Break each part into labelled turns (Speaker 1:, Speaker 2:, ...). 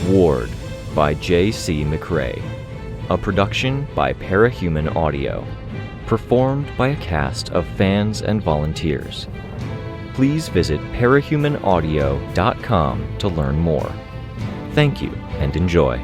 Speaker 1: Ward by J.C. McCrae. A production by Parahuman Audio. Performed by a cast of fans and volunteers. Please visit parahumanaudio.com to learn more. Thank you and enjoy.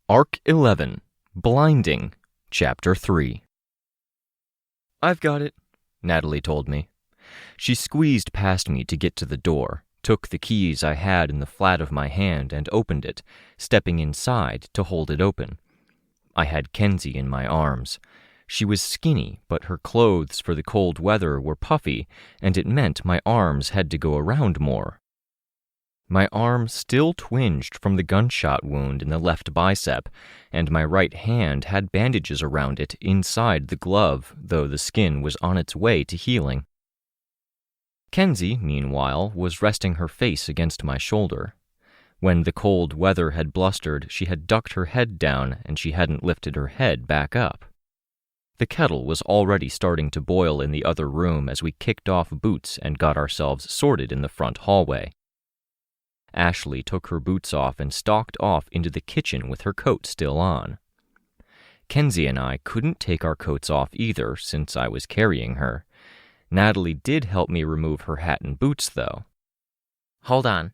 Speaker 1: Arc 11, Blinding, Chapter 3. "I've got it," Natalie told me. She squeezed past me to get to the door, took the keys I had in the flat of my hand and opened it, stepping inside to hold it open. I had Kenzie in my arms. She was skinny, but her clothes for the cold weather were puffy, and it meant my arms had to go around more. My arm still twinged from the gunshot wound in the left bicep, and my right hand had bandages around it inside the glove, though the skin was on its way to healing. Kenzie, meanwhile, was resting her face against my shoulder. When the cold weather had blustered, she had ducked her head down, and she hadn't lifted her head back up. The kettle was already starting to boil in the other room as we kicked off boots and got ourselves sorted in the front hallway. Ashley took her boots off and stalked off into the kitchen with her coat still on. Kenzie and I couldn't take our coats off either, since I was carrying her. Natalie did help me remove her hat and boots, though.
Speaker 2: "Hold on,"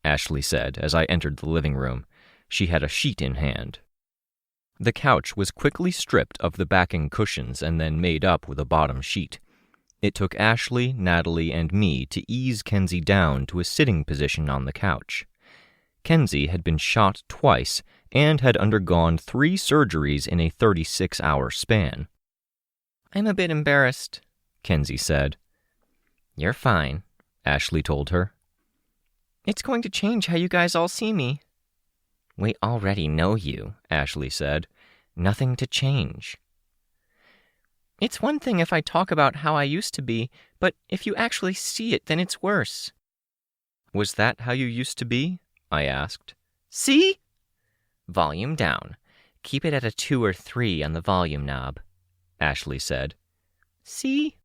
Speaker 1: Ashley said as I entered the living room. She had a sheet in hand. The couch was quickly stripped of the backing cushions and then made up with a bottom sheet. It took Ashley, Natalie, and me to ease Kenzie down to a sitting position on the couch. Kenzie had been shot twice and had undergone 3 surgeries in a 36-hour span.
Speaker 2: "I'm a bit embarrassed,"
Speaker 1: Kenzie said.
Speaker 2: "You're fine,"
Speaker 1: Ashley told her.
Speaker 2: "It's going to change how you guys all see me."
Speaker 1: "We already know you," Ashley said. "Nothing to change."
Speaker 2: "It's one thing if I talk about how I used to be, but if you actually see it, then it's worse."
Speaker 1: "Was that how you used to be?" I asked.
Speaker 2: "See?"
Speaker 1: "Volume down. Keep it at a 2 or 3 on the volume knob," Ashley said.
Speaker 2: "See?"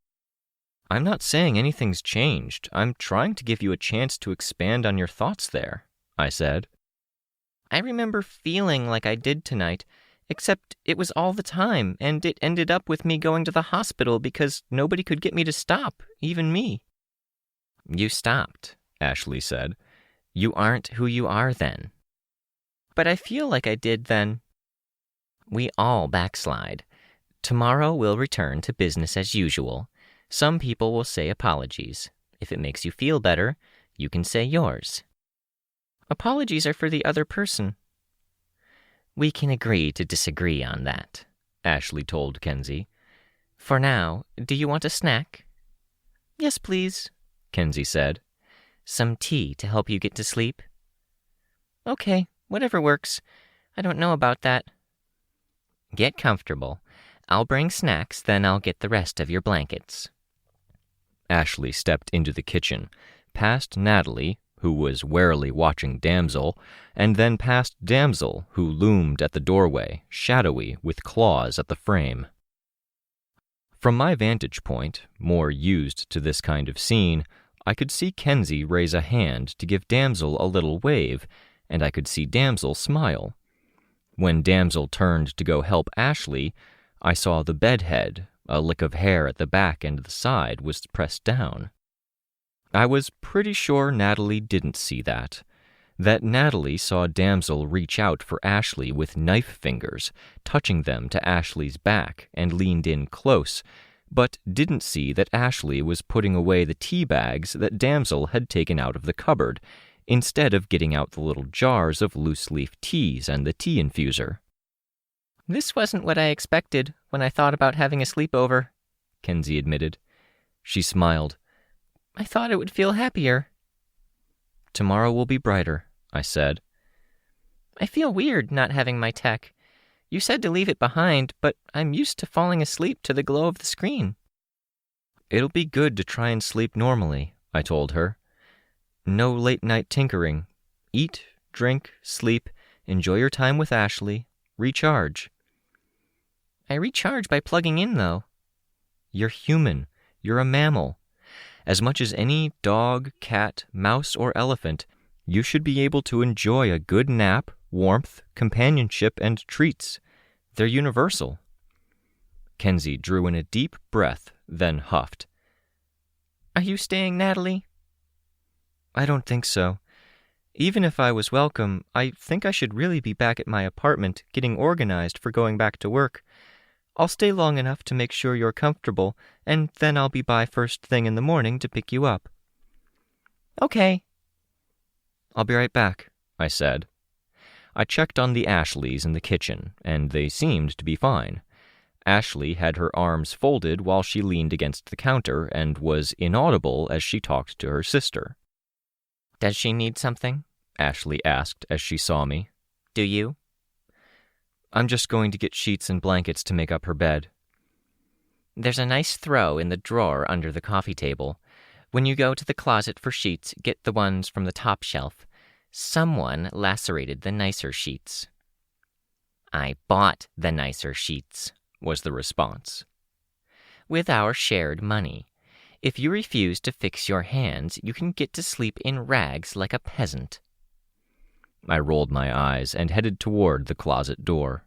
Speaker 1: "I'm not saying anything's changed. I'm trying to give you a chance to expand on your thoughts there," I said.
Speaker 2: "I remember feeling like I did tonight, except it was all the time, and it ended up with me going to the hospital because nobody could get me to stop, even me."
Speaker 1: "You stopped," Ashley said. "You aren't who you are then."
Speaker 2: "But I feel like I did then."
Speaker 1: "We all backslide. Tomorrow we'll return to business as usual. Some people will say apologies. If it makes you feel better, you can say yours."
Speaker 2: "Apologies are for the other person."
Speaker 1: "We can agree to disagree on that," Ashley told Kenzie. "For now, do you want a snack?"
Speaker 2: "Yes, please,"
Speaker 1: Kenzie said. "Some tea to help you get to sleep?"
Speaker 2: "Okay, whatever works. I don't know about that."
Speaker 1: "Get comfortable. I'll bring snacks, then I'll get the rest of your blankets." Ashley stepped into the kitchen, past Natalie, who was warily watching Damsel, and then past Damsel, who loomed at the doorway, shadowy, with claws at the frame. From my vantage point, more used to this kind of scene, I could see Kenzie raise a hand to give Damsel a little wave, and I could see Damsel smile. When Damsel turned to go help Ashley, I saw the bedhead, a lick of hair at the back and the side, was pressed down. I was pretty sure Natalie didn't see that Natalie saw Damsel reach out for Ashley with knife fingers, touching them to Ashley's back, and leaned in close, but didn't see that Ashley was putting away the tea bags that Damsel had taken out of the cupboard, instead of getting out the little jars of loose-leaf teas and the tea infuser.
Speaker 2: "This wasn't what I expected when I thought about having a sleepover,"
Speaker 1: Kenzie admitted. She smiled.
Speaker 2: "I thought it would feel happier."
Speaker 1: "Tomorrow will be brighter," I said.
Speaker 2: "I feel weird not having my tech. You said to leave it behind, but I'm used to falling asleep to the glow of the screen."
Speaker 1: "It'll be good to try and sleep normally," I told her. "No late-night tinkering, Eat, drink, sleep, enjoy your time with Ashley, recharge.
Speaker 2: I recharge by plugging in, though.
Speaker 1: You're human. You're a mammal. As much as any dog, cat, mouse, or elephant, you should be able to enjoy a good nap, warmth, companionship, and treats. They're universal. Kenzie drew in a deep breath, then huffed.
Speaker 2: Are you staying, Natalie?
Speaker 1: I don't think so. Even if I was welcome, I think I should really be back at my apartment, getting organized for going back to work. I'll stay long enough to make sure you're comfortable, and then I'll be by first thing in the morning to pick you up.
Speaker 2: Okay.
Speaker 1: I'll be right back, I said. I checked on the Ashleys in the kitchen, and they seemed to be fine. Ashley had her arms folded while she leaned against the counter and was inaudible as she talked to her sister.
Speaker 2: Does she need something?
Speaker 1: Ashley asked as she saw me.
Speaker 2: Do you?
Speaker 1: I'm just going to get sheets and blankets to make up her bed.
Speaker 2: There's a nice throw in the drawer under the coffee table. When you go to the closet for sheets, get the ones from the top shelf. Someone lacerated the nicer sheets. I bought the nicer sheets, was the response. With our shared money. If you refuse to fix your hands, you can get to sleep in rags like a peasant.
Speaker 1: I rolled my eyes and headed toward the closet door.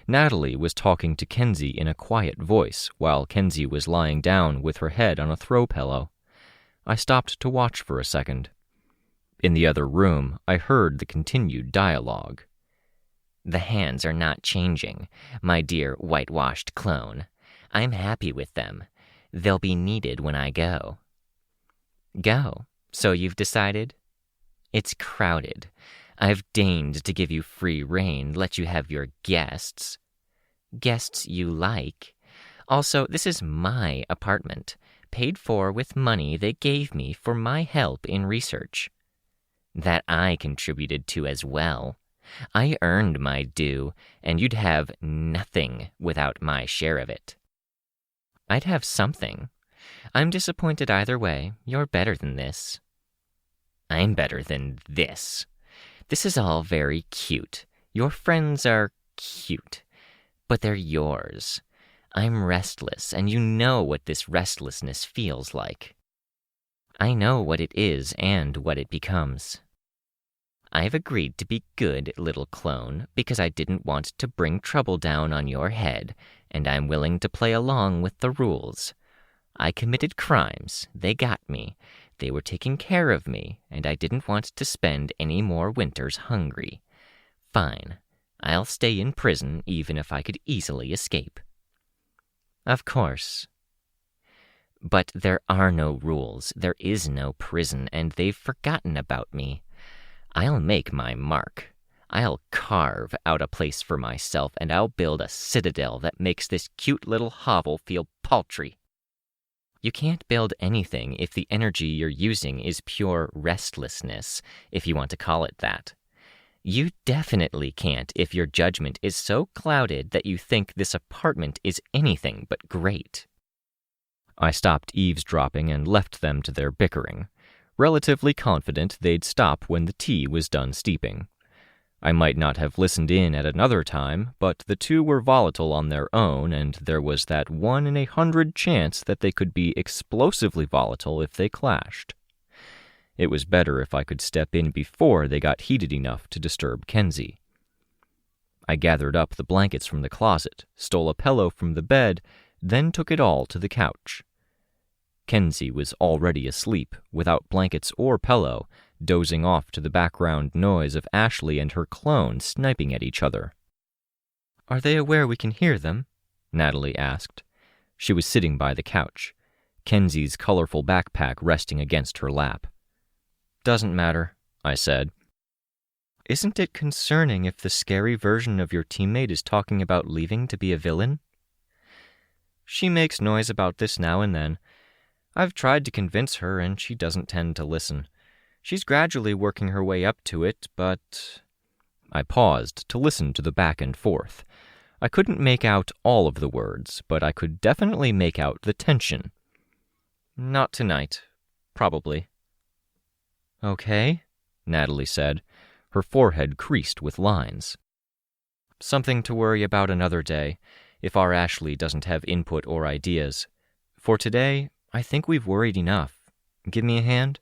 Speaker 1: Natalie was talking to Kenzie in a quiet voice while Kenzie was lying down with her head on a throw pillow. I stopped to watch for a second. In the other room, I heard the continued dialogue.
Speaker 2: The hands are not changing, my dear whitewashed clone. I'm happy with them. They'll be needed when I go. Go? So you've decided? It's crowded. I've deigned to give you free rein, let you have your guests. Guests you like. Also, this is my apartment, paid for with money they gave me for my help in research. That I contributed to as well. I earned my due, and you'd have nothing without my share of it. I'd have something. I'm disappointed either way. You're better than this. I'm better than this. This is all very cute. Your friends are cute, but they're yours. I'm restless, and you know what this restlessness feels like. I know what it is and what it becomes. I've agreed to be good, little clone, because I didn't want to bring trouble down on your head, and I'm willing to play along with the rules. I committed crimes. They got me. They were taking care of me, and I didn't want to spend any more winters hungry. Fine. I'll stay in prison even if I could easily escape. Of course. But there are no rules. There is no prison, and they've forgotten about me. I'll make my mark. I'll carve out a place for myself, and I'll build a citadel that makes this cute little hovel feel paltry. You can't build anything if the energy you're using is pure restlessness, if you want to call it that. You definitely can't if your judgment is so clouded that you think this apartment is anything but great. I stopped eavesdropping and left them to their bickering, relatively confident they'd stop when the tea was done steeping. I might not have listened in at another time, but the two were volatile on their own, and there was that 1 in 100 chance that they could be explosively volatile if they clashed. It was better if I could step in before they got heated enough to disturb Kenzie. I gathered up the blankets from the closet, stole a pillow from the bed, then took it all to the couch. Kenzie was already asleep, without blankets or pillow, dozing off to the background noise of Ashley and her clone sniping at each other. "Are they aware we can hear them?" Natalie asked. She was sitting by the couch, Kenzie's colorful backpack resting against her lap. "Doesn't matter," I said. "Isn't it concerning if the scary version of your teammate is talking about leaving to be a villain?" "She makes noise about this now and then. I've tried to convince her, and she doesn't tend to listen. She's gradually working her way up to it, but—" I paused to listen to the back and forth. I couldn't make out all of the words, but I could definitely make out the tension. "Not tonight. Probably." "Okay,"
Speaker 1: Natalie said, her forehead creased with lines. Something to worry about another day, if our Ashley doesn't have input or ideas. For today, I think we've worried enough. Give me a hand?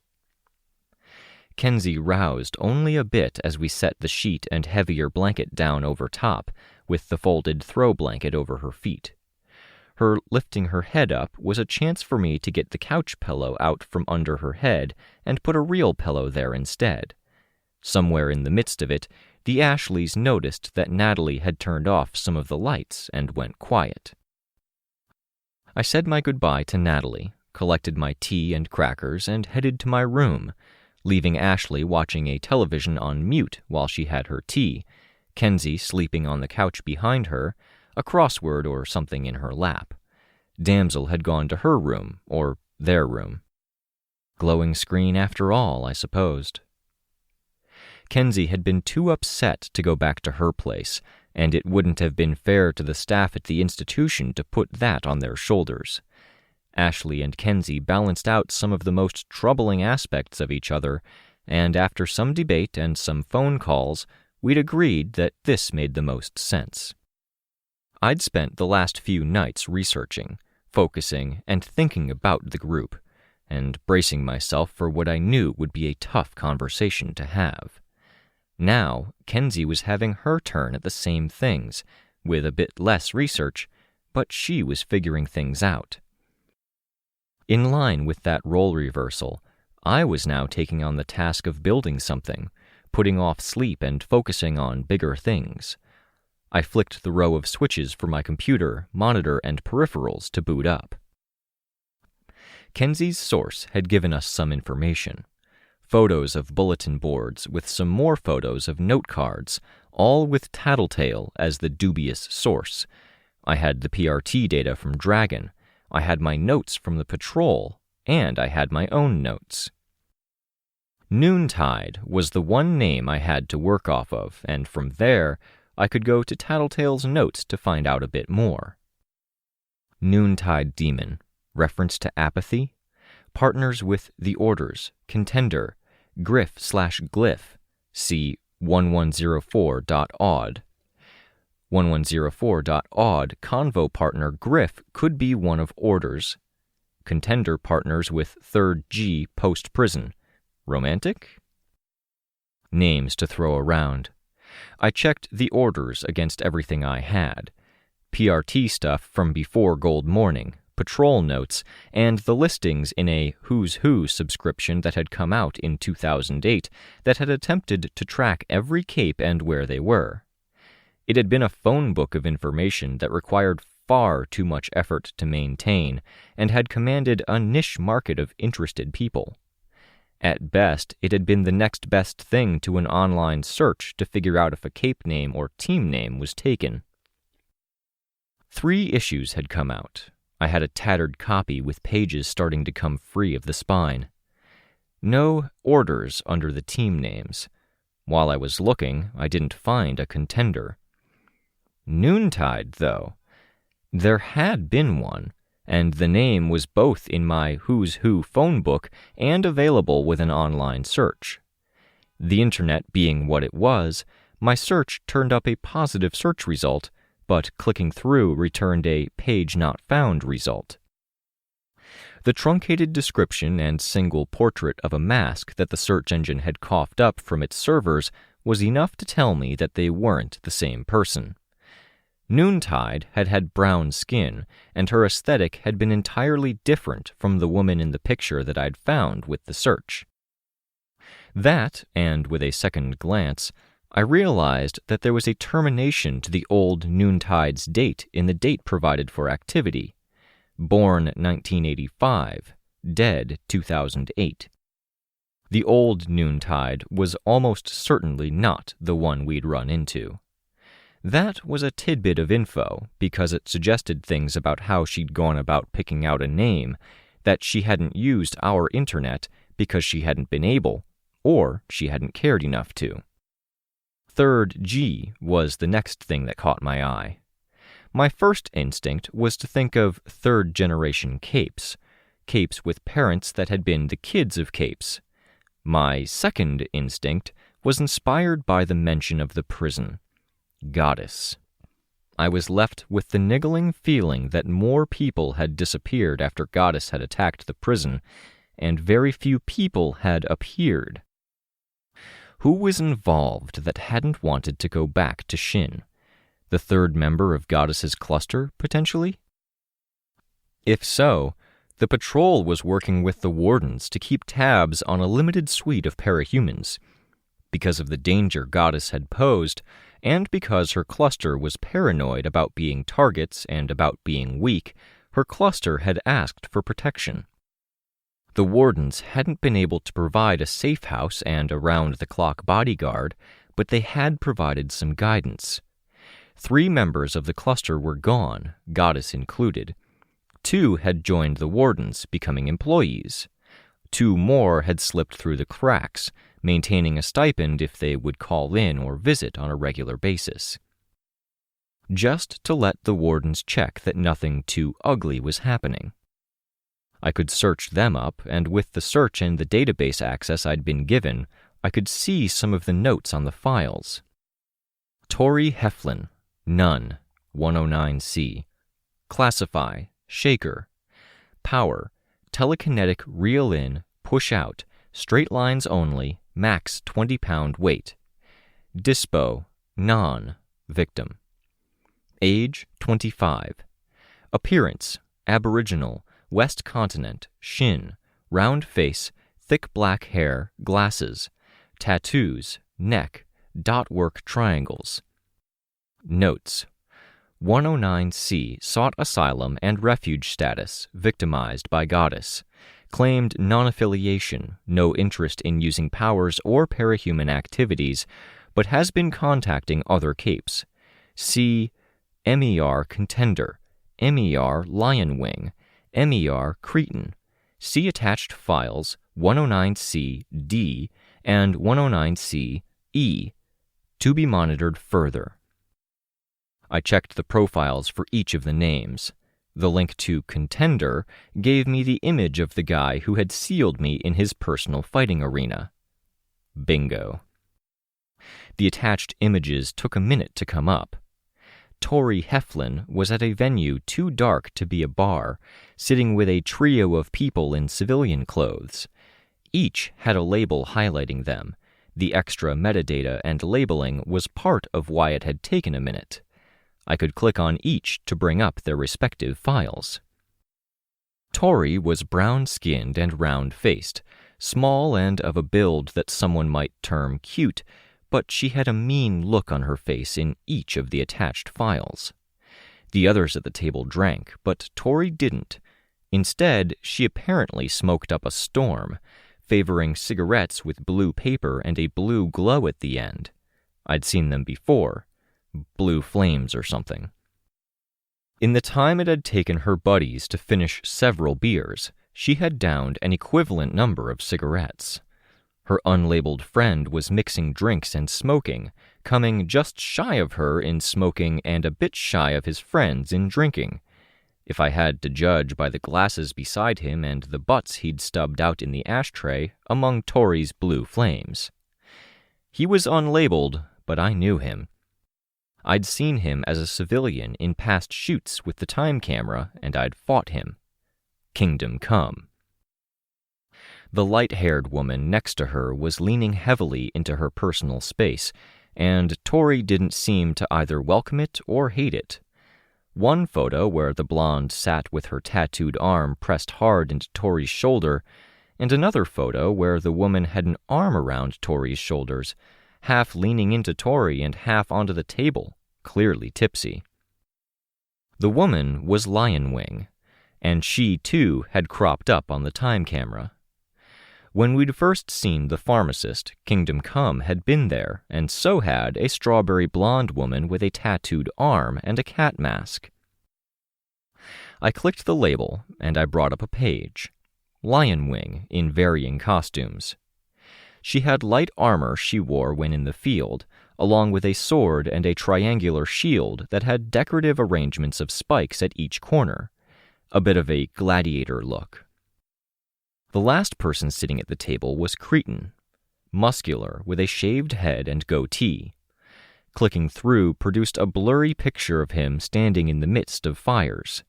Speaker 1: Kenzie roused only a bit as we set the sheet and heavier blanket down over top, with the folded throw blanket over her feet. Her lifting her head up was a chance for me to get the couch pillow out from under her head and put a real pillow there instead. Somewhere in the midst of it, the Ashleys noticed that Natalie had turned off some of the lights and went quiet. I said my goodbye to Natalie, collected my tea and crackers, and headed to my room, leaving Ashley watching a television on mute while she had her tea, Kenzie sleeping on the couch behind her, a crossword or something in her lap. Damsel had gone to her room, or their room. Glowing screen after all, I supposed. Kenzie had been too upset to go back to her place, and it wouldn't have been fair to the staff at the institution to put that on their shoulders. Ashley and Kenzie balanced out some of the most troubling aspects of each other, and after some debate and some phone calls, we'd agreed that this made the most sense. I'd spent the last few nights researching, focusing, and thinking about the group, and bracing myself for what I knew would be a tough conversation to have. Now, Kenzie was having her turn at the same things, with a bit less research, but she was figuring things out. In line with that role reversal, I was now taking on the task of building something, putting off sleep and focusing on bigger things. I flicked the row of switches for my computer, monitor, and peripherals to boot up. Kenzie's source had given us some information. Photos of bulletin boards with some more photos of note cards, all with Tattletale as the dubious source. I had the PRT data from Dragon, I had my notes from the patrol, and I had my own notes. Noontide was the one name I had to work off of, and from there, I could go to Tattletale's notes to find out a bit more. Noontide Demon, reference to apathy, partners with the Orders, Contender, Griff/Glyph, see 1104.odd. 1104.odd convo partner Griff could be one of Orders. Contender partners with 3rd G post-prison. Romantic? Names to throw around. I checked the Orders against everything I had. PRT stuff from before Gold Morning, patrol notes, and the listings in a Who's Who subscription that had come out in 2008 that had attempted to track every cape and where they were. It had been a phone book of information that required far too much effort to maintain and had commanded a niche market of interested people. At best, it had been the next best thing to an online search to figure out if a cape name or team name was taken. 3 issues had come out. I had a tattered copy with pages starting to come free of the spine. No Orders under the team names. While I was looking, I didn't find a Contender. Noontide, though. There had been one, and the name was both in my Who's Who phone book and available with an online search. The internet being what it was, my search turned up a positive search result, but clicking through returned a page not found result. The truncated description and single portrait of a mask that the search engine had coughed up from its servers was enough to tell me that they weren't the same person. Noontide had had brown skin, and her aesthetic had been entirely different from the woman in the picture that I'd found with the search. That, and with a second glance, I realized that there was a termination to the old Noontide's date in the date provided for activity. Born 1985, dead 2008. The old Noontide was almost certainly not the one we'd run into. That was a tidbit of info because it suggested things about how she'd gone about picking out a name, that she hadn't used our internet because she hadn't been able, or she hadn't cared enough to. 3rd G was the next thing that caught my eye. My first instinct was to think of 3rd-generation capes, capes with parents that had been the kids of capes. My second instinct was inspired by the mention of the prison. Goddess. I was left with the niggling feeling that more people had disappeared after Goddess had attacked the prison, and very few people had appeared. Who was involved that hadn't wanted to go back to Shin? The third member of Goddess's cluster, potentially? If so, the patrol was working with the wardens to keep tabs on a limited suite of parahumans. Because of the danger Goddess had posed, and because her cluster was paranoid about being targets and about being weak, her cluster had asked for protection. The wardens hadn't been able to provide a safe house and around-the-clock bodyguard, but they had provided some guidance. 3 members of the cluster were gone, Goddess included. 2 had joined the wardens, becoming employees. 2 more had slipped through the cracks, maintaining a stipend if they would call in or visit on a regular basis. Just to let the wardens check that nothing too ugly was happening. I could search them up, and with the search and the database access I'd been given, I could see some of the notes on the files. Tori Heflin, None, 109C. Classify, Shaker. Power, telekinetic reel-in, push-out, straight lines only, max 20-pound weight. Dispo, Non, victim. Age, 25. Appearance, Aboriginal, West Continent, Shin, round face, thick black hair, glasses. Tattoos, neck, dot-work triangles. Notes: 109C sought asylum and refuge status, victimized by Goddess. Claimed non-affiliation, no interest in using powers or parahuman activities, but has been contacting other capes. See MER Contender, MER Lion Wing, MER Cretan. See attached files 109C-D and 109C-E, to be monitored further. I checked the profiles for each of the names. The link to Contender gave me the image of the guy who had sealed me in his personal fighting arena. Bingo. The attached images took a minute to come up. Tori Heflin was at a venue too dark to be a bar, sitting with a trio of people in civilian clothes. Each had a label highlighting them. The extra metadata and labeling was part of why it had taken a minute. I could click on each to bring up their respective files. Tori was brown-skinned and round-faced, small and of a build that someone might term cute, but she had a mean look on her face in each of the attached files. The others at the table drank, but Tori didn't. Instead, she apparently smoked up a storm, favoring cigarettes with blue paper and a blue glow at the end. I'd seen them before. Blue flames or something. In the time it had taken her buddies to finish several beers, she had downed an equivalent number of cigarettes. Her unlabeled friend was mixing drinks and smoking, coming just shy of her in smoking and a bit shy of his friends in drinking. If I had to judge by the glasses beside him and the butts he'd stubbed out in the ashtray among Tori's blue flames. He was unlabeled, but I knew him. I'd seen him as a civilian in past shoots with the time camera, and I'd fought him. Kingdom Come. The light-haired woman next to her was leaning heavily into her personal space, and Tori didn't seem to either welcome it or hate it. One photo where the blonde sat with her tattooed arm pressed hard into Tori's shoulder, and another photo where the woman had an arm around Tori's shoulders, half leaning into Tori and half onto the table, clearly tipsy. The woman was Lion Wing, and she, too, had cropped up on the time camera. When we'd first seen the pharmacist, Kingdom Come had been there, and so had a strawberry blonde woman with a tattooed arm and a cat mask. I clicked the label, and I brought up a page. Lion Wing in varying costumes. She had light armor she wore when in the field, along with a sword and a triangular shield that had decorative arrangements of spikes at each corner. A bit of a gladiator look. The last person sitting at the table was Cretan, muscular, with a shaved head and goatee. Clicking through produced a blurry picture of him standing in the midst of fires.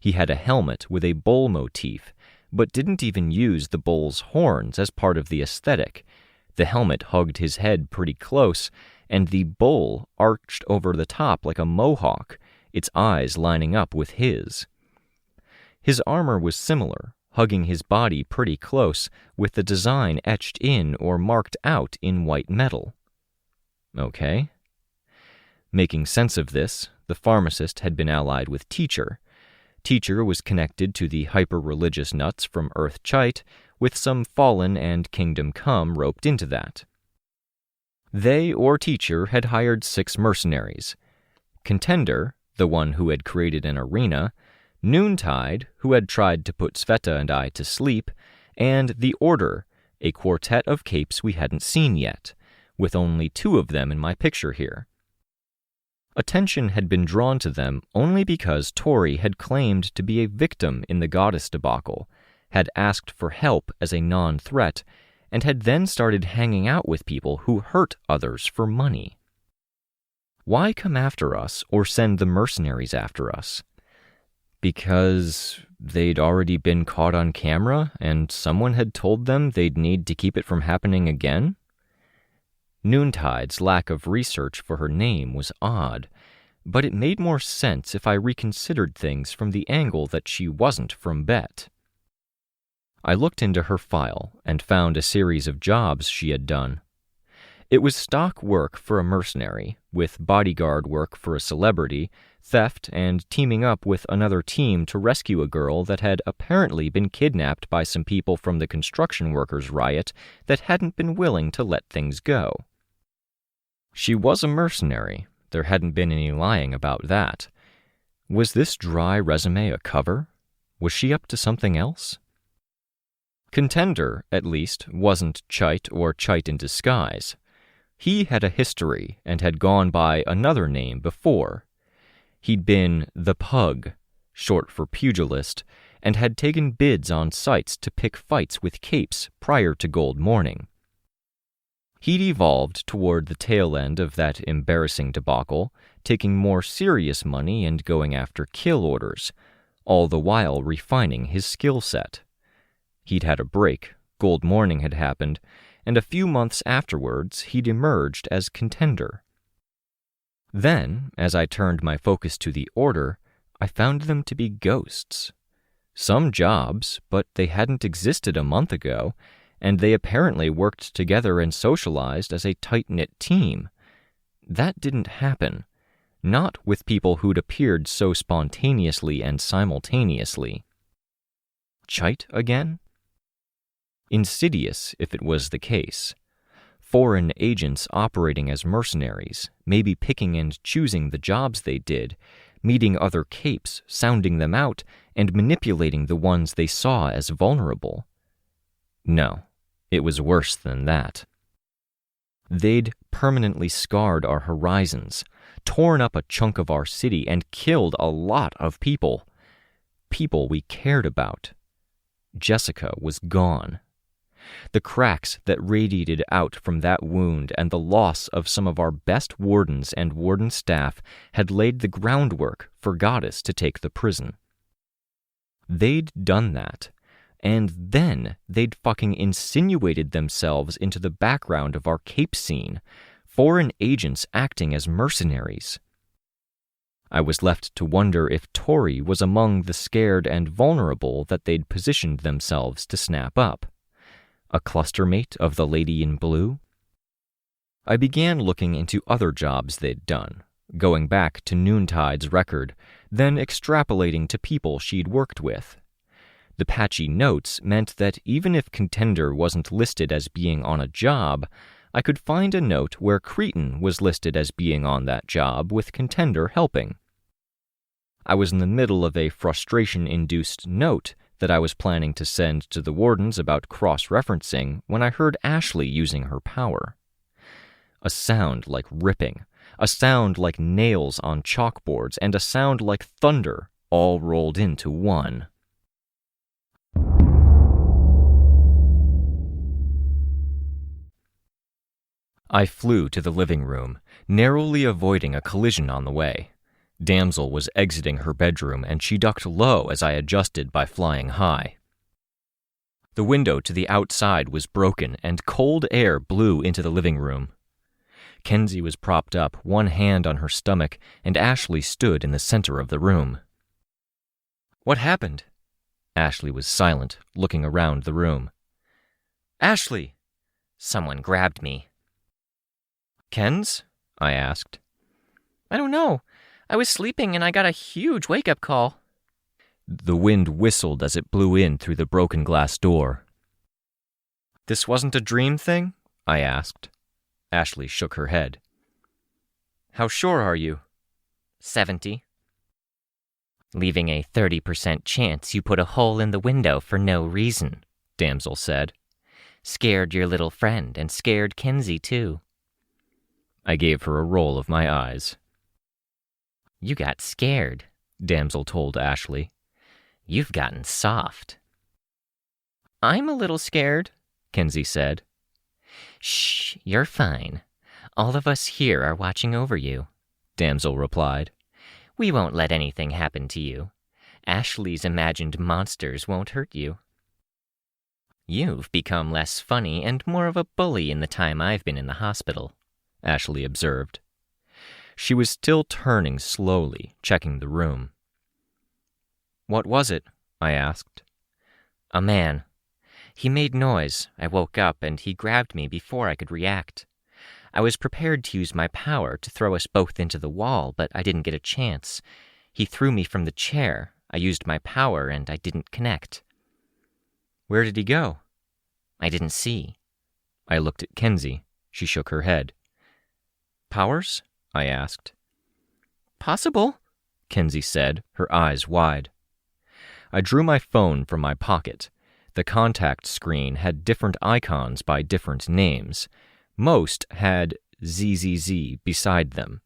Speaker 1: He had a helmet with a bull motif, but didn't even use the bull's horns as part of the aesthetic. The helmet hugged his head pretty close, and the bull arched over the top like a mohawk, its eyes lining up with his. His armor was similar, hugging his body pretty close, with the design etched in or marked out in white metal. Okay. Making sense of this, the pharmacist had been allied with Teacher. Teacher was connected to the hyper-religious nuts from Earth Chite, with some Fallen and Kingdom Come roped into that. They or Teacher had hired 6 mercenaries. Contender, the one who had created an arena, Noontide, who had tried to put Sveta and I to sleep, and the Order, a quartet of capes we hadn't seen yet, with only 2 of them in my picture here. Attention had been drawn to them only because Tori had claimed to be a victim in the goddess debacle, had asked for help as a non-threat, and had then started hanging out with people who hurt others for money. Why come after us or send the mercenaries after us? Because they'd already been caught on camera and someone had told them they'd need to keep it from happening again? Noontide's lack of research for her name was odd, but it made more sense if I reconsidered things from the angle that she wasn't from Bet. I looked into her file and found a series of jobs she had done. It was stock work for a mercenary, with bodyguard work for a celebrity, theft, and teaming up with another team to rescue a girl that had apparently been kidnapped by some people from the construction workers' riot that hadn't been willing to let things go. She was a mercenary. There hadn't been any lying about that. Was this dry resume a cover? Was she up to something else? Contender, at least, wasn't Chite or Chite in disguise. He had a history and had gone by another name before. He'd been the Pug, short for pugilist, and had taken bids on sites to pick fights with capes prior to Gold Morning. He'd evolved toward the tail end of that embarrassing debacle, taking more serious money and going after kill orders, all the while refining his skill set. He'd had a break, Gold Morning had happened, and a few months afterwards he'd emerged as Contender. Then, as I turned my focus to the Order, I found them to be ghosts. Some jobs, but they hadn't existed a month ago, and they apparently worked together and socialized as a tight-knit team. That didn't happen. Not with people who'd appeared so spontaneously and simultaneously. Chite again? Insidious, if it was the case. Foreign agents operating as mercenaries, maybe picking and choosing the jobs they did, meeting other capes, sounding them out, and manipulating the ones they saw as vulnerable. No, it was worse than that. They'd permanently scarred our horizons, torn up a chunk of our city, and killed a lot of people. People we cared about. Jessica was gone. The cracks that radiated out from that wound and the loss of some of our best wardens and warden staff had laid the groundwork for Goddess to take the prison. They'd done that, and then they'd fucking insinuated themselves into the background of our Cape scene, foreign agents acting as mercenaries. I was left to wonder if Tori was among the scared and vulnerable that they'd positioned themselves to snap up. A clustermate of the Lady in Blue? I began looking into other jobs they'd done, going back to Noontide's record, then extrapolating to people she'd worked with. The patchy notes meant that even if Contender wasn't listed as being on a job, I could find a note where Cretan was listed as being on that job with Contender helping. I was in the middle of a frustration-induced note that I was planning to send to the wardens about cross-referencing when I heard Ashley using her power. A sound like ripping, a sound like nails on chalkboards, and a sound like thunder all rolled into one. I flew to the living room, narrowly avoiding a collision on the way. Damsel was exiting her bedroom, and she ducked low as I adjusted by flying high. The window to the outside was broken, and cold air blew into the living room. Kenzie was propped up, one hand on her stomach, and Ashley stood in the center of the room. "What happened?" Ashley was silent, looking around the room. "Ashley!"
Speaker 2: Someone grabbed me.
Speaker 1: "Ken's?" I asked.
Speaker 3: "I don't know. I was sleeping and I got a huge wake-up call."
Speaker 1: The wind whistled as it blew in through the broken glass door. "This wasn't a dream thing?" I asked. Ashley shook her head. "How sure are you?"
Speaker 2: 70. "Leaving a 30% chance you put a hole in the window for no reason," Damsel said. "Scared your little friend and scared Kenzie, too."
Speaker 1: I gave her a roll of my eyes.
Speaker 2: "You got scared,"
Speaker 1: Damsel told Ashley.
Speaker 2: "You've gotten soft."
Speaker 3: "I'm a little scared,"
Speaker 1: Kenzie said.
Speaker 2: "Shh, you're fine. All of us here are watching over you,"
Speaker 1: Damsel replied.
Speaker 2: "We won't let anything happen to you. Ashley's imagined monsters won't hurt you." "You've become less funny and more of a bully in the time I've been in the hospital,"
Speaker 1: Ashley observed. She was still turning slowly, checking the room. "What was it?" I asked.
Speaker 2: "A man. He made noise. I woke up and he grabbed me before I could react. I was prepared to use my power to throw us both into the wall, but I didn't get a chance. He threw me from the chair. I used my power and I didn't connect."
Speaker 1: "Where did he go?"
Speaker 2: "I didn't see."
Speaker 1: I looked at Kenzie. She shook her head. "Powers?" I asked.
Speaker 3: "Possible,"
Speaker 1: Kenzie said, her eyes wide. I drew my phone from my pocket. The contact screen had different icons by different names. Most had ZZZ beside them.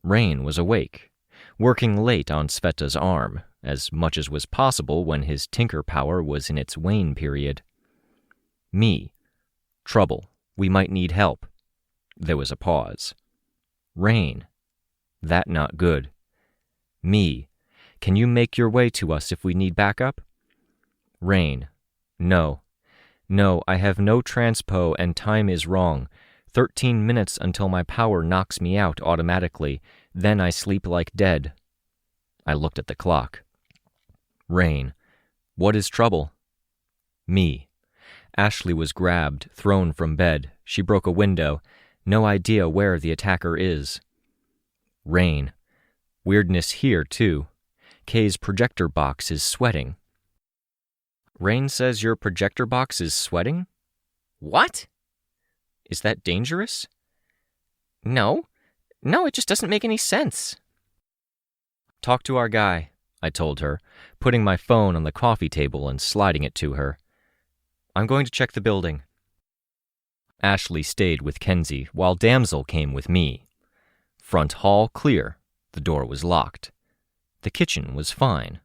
Speaker 1: Rein was awake, working late on Sveta's arm, as much as was possible when his tinker power was in its wane period. Me. Trouble. We might need help. There was a pause. Rein. That not good. Me. Can you make your way to us if we need backup? Rein. No. No, I have no transpo and time is wrong. 13 minutes until my power knocks me out automatically. Then I sleep like dead. I looked at the clock. Rein. What is trouble? Me. Ashley was grabbed, thrown from bed. She broke a window. No idea where the attacker is. Rein. Weirdness here, too. Kay's projector box is sweating. Rein says your projector box is sweating?
Speaker 3: "What?"
Speaker 1: Is that dangerous?
Speaker 3: No, it just doesn't make any sense."
Speaker 1: Talk to our guy, I told her, putting my phone on the coffee table and sliding it to her. I'm going to check the building. Ashley stayed with Kenzie, while Damsel came with me. Front hall clear. The door was locked. The kitchen was fine.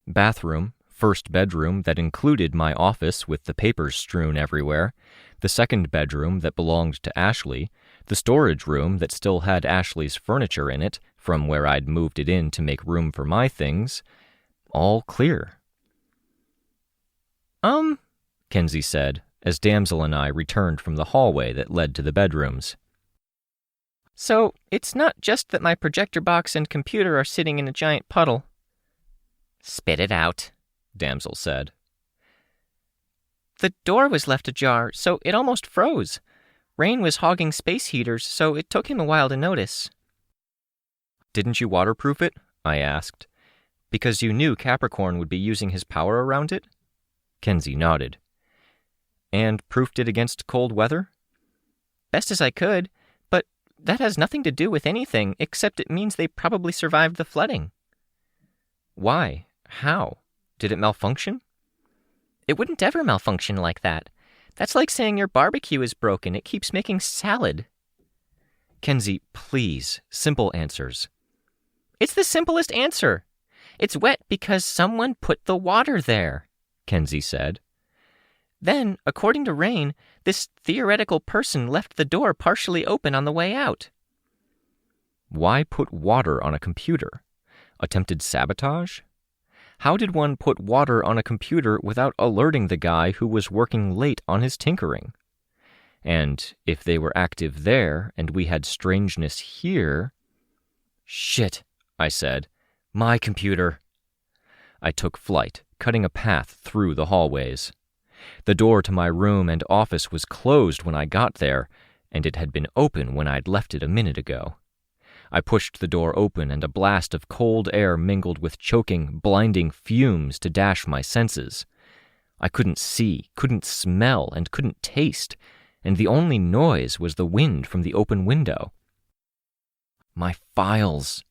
Speaker 1: Bathroom, first bedroom that included my office with the papers strewn everywhere, the second bedroom that belonged to Ashley, the storage room that still had Ashley's furniture in it from where I'd moved it in to make room for my things, all clear. Kenzie said, as Damsel and I returned from the hallway that led to the bedrooms.
Speaker 3: "So, it's not just that my projector box and computer are sitting in a giant puddle."
Speaker 2: "Spit it out,"
Speaker 1: Damsel said.
Speaker 3: "The door was left ajar, so it almost froze. Rein was hogging space heaters, so it took him a while to notice."
Speaker 1: Didn't you waterproof it? I asked. Because you knew Capricorn would be using his power around it? Kenzie nodded. And proofed it against cold weather?
Speaker 3: "Best as I could, but that has nothing to do with anything, except it means they probably survived the flooding."
Speaker 1: Why? How? Did it malfunction?
Speaker 3: "It wouldn't ever malfunction like that. That's like saying your barbecue is broken. It keeps making salad."
Speaker 1: Kenzie, please, simple answers.
Speaker 3: "It's the simplest answer. It's wet because someone put the water there,"
Speaker 1: Kenzie said.
Speaker 3: Then, according to Rein, this theoretical person left the door partially open on the way out.
Speaker 1: Why put water on a computer? Attempted sabotage? How did one put water on a computer without alerting the guy who was working late on his tinkering? And if they were active there and we had strangeness here... Shit, I said. My computer. I took flight, cutting a path through the hallways. The door to my room and office was closed when I got there, and it had been open when I'd left it a minute ago. I pushed the door open, and a blast of cold air mingled with choking, blinding fumes to dash my senses. I couldn't see, couldn't smell, and couldn't taste, and the only noise was the wind from the open window. My files.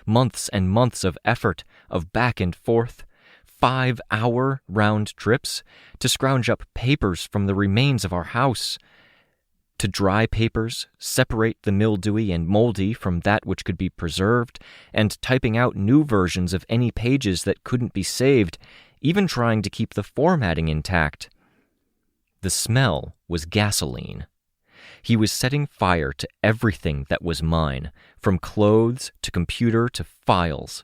Speaker 1: Months and months of effort, of back and forth, 5-hour round trips to scrounge up papers from the remains of our house, to dry papers, separate the mildewy and moldy from that which could be preserved, and typing out new versions of any pages that couldn't be saved, even trying to keep the formatting intact. The smell was gasoline. He was setting fire to everything that was mine, from clothes to computer to files,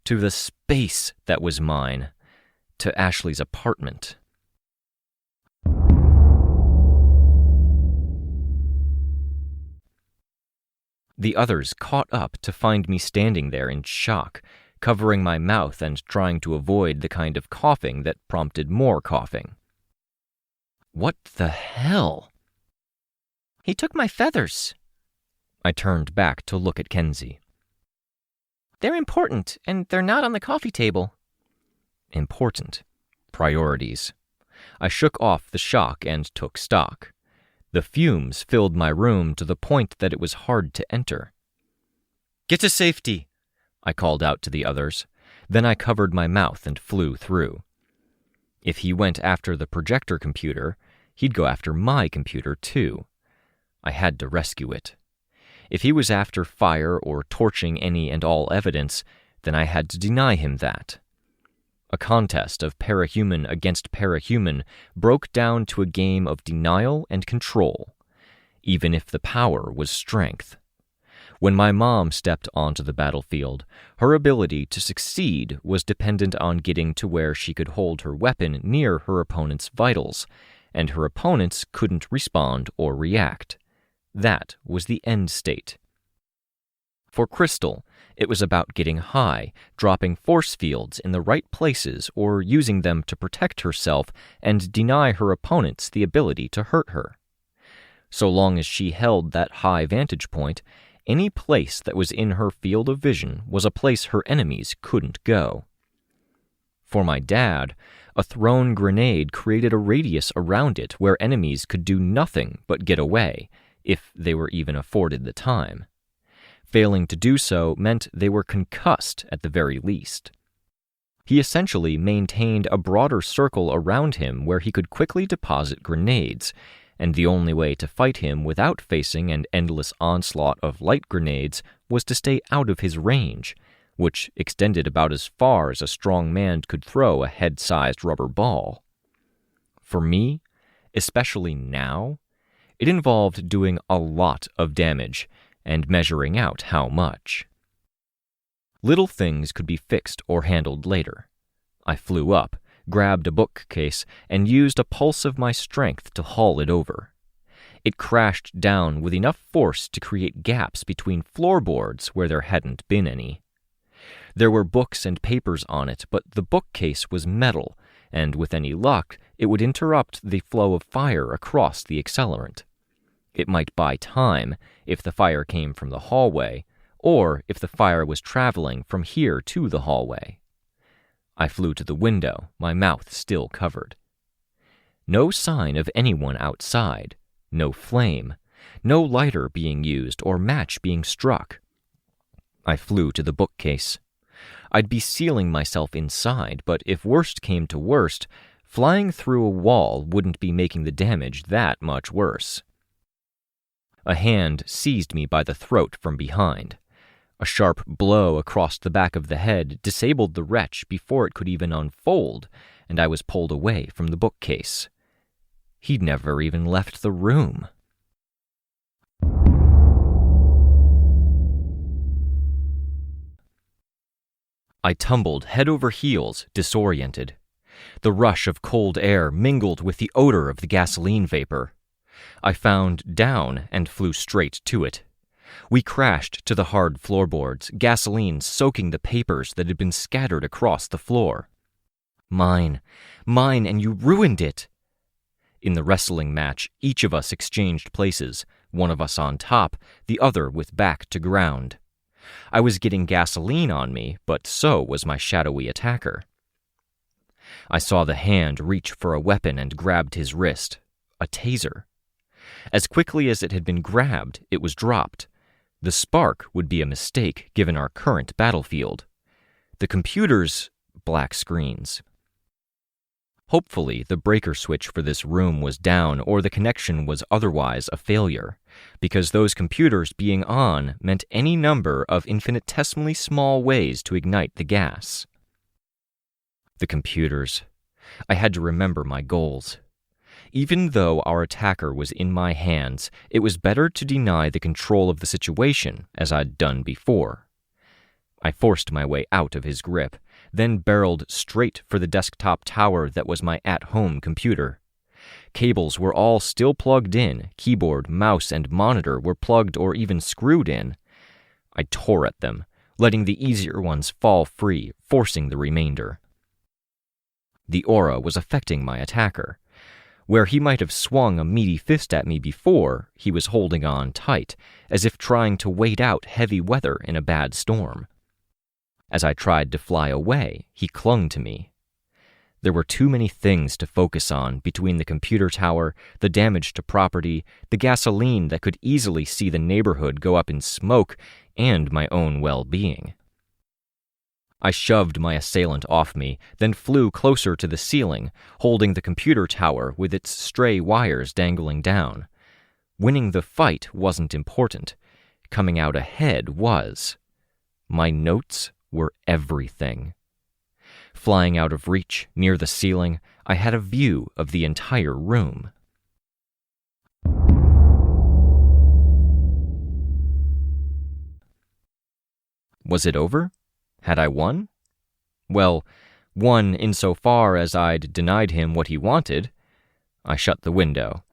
Speaker 1: to the space that was mine, to Ashley's apartment. The others caught up to find me standing there in shock, covering my mouth and trying to avoid the kind of coughing that prompted more coughing. What the hell?
Speaker 3: He took my feathers.
Speaker 1: I turned back to look at Kenzie.
Speaker 3: They're important, and they're not on the coffee table.
Speaker 1: Important. Priorities. I shook off the shock and took stock. The fumes filled my room to the point that it was hard to enter. "Get to safety," I called out to the others. Then I covered my mouth and flew through. If he went after the projector computer, he'd go after my computer too. I had to rescue it. If he was after fire or torching any and all evidence, then I had to deny him that. A contest of parahuman against parahuman broke down to a game of denial and control, even if the power was strength. When my mom stepped onto the battlefield, her ability to succeed was dependent on getting to where she could hold her weapon near her opponent's vitals, and her opponents couldn't respond or react. That was the end state. For Crystal, it was about getting high, dropping force fields in the right places or using them to protect herself and deny her opponents the ability to hurt her. So long as she held that high vantage point, any place that was in her field of vision was a place her enemies couldn't go. For my dad, a thrown grenade created a radius around it where enemies could do nothing but get away, if they were even afforded the time. Failing to do so meant they were concussed at the very least. He essentially maintained a broader circle around him where he could quickly deposit grenades, and the only way to fight him without facing an endless onslaught of light grenades was to stay out of his range, which extended about as far as a strong man could throw a head-sized rubber ball. For me, especially now, it involved doing a lot of damage and measuring out how much. Little things could be fixed or handled later. I flew up, grabbed a bookcase, and used a pulse of my strength to haul it over. It crashed down with enough force to create gaps between floorboards where there hadn't been any. There were books and papers on it, but the bookcase was metal, and with any luck, it would interrupt the flow of fire across the accelerant. It might buy time if the fire came from the hallway, or if the fire was traveling from here to the hallway. I flew to the window, my mouth still covered. No sign of anyone outside, no flame, no lighter being used or match being struck. I flew to the bookcase. I'd be sealing myself inside, but if worst came to worst, flying through a wall wouldn't be making the damage that much worse. A hand seized me by the throat from behind. A sharp blow across the back of the head disabled the wretch before it could even unfold, and I was pulled away from the bookcase. He'd never even left the room. I tumbled head over heels, disoriented. The rush of cold air mingled with the odor of the gasoline vapor. I found down and flew straight to it. We crashed to the hard floorboards, gasoline soaking the papers that had been scattered across the floor. Mine, and you ruined it! In the wrestling match, each of us exchanged places, one of us on top, the other with back to ground. I was getting gasoline on me, but so was my shadowy attacker. I saw the hand reach for a weapon and grabbed his wrist. A taser. As quickly as it had been grabbed, it was dropped. The spark would be a mistake given our current battlefield. The computer's black screens. Hopefully, the breaker switch for this room was down or the connection was otherwise a failure, because those computers being on meant any number of infinitesimally small ways to ignite the gas. The computers. I had to remember my goals. Even though our attacker was in my hands, it was better to deny the control of the situation, as I'd done before. I forced my way out of his grip, then barreled straight for the desktop tower that was my at-home computer. Cables were all still plugged in, keyboard, mouse, and monitor were plugged or even screwed in. I tore at them, letting the easier ones fall free, forcing the remainder. The aura was affecting my attacker. Where he might have swung a meaty fist at me before, he was holding on tight, as if trying to wait out heavy weather in a bad storm. As I tried to fly away, he clung to me. There were too many things to focus on between the computer tower, the damage to property, the gasoline that could easily see the neighborhood go up in smoke, and my own well-being. I shoved my assailant off me, then flew closer to the ceiling, holding the computer tower with its stray wires dangling down. Winning the fight wasn't important. Coming out ahead was. My notes were everything. Flying out of reach, near the ceiling, I had a view of the entire room. Was it over? Had I won? Well, won insofar as I'd denied him what he wanted. I shut the window.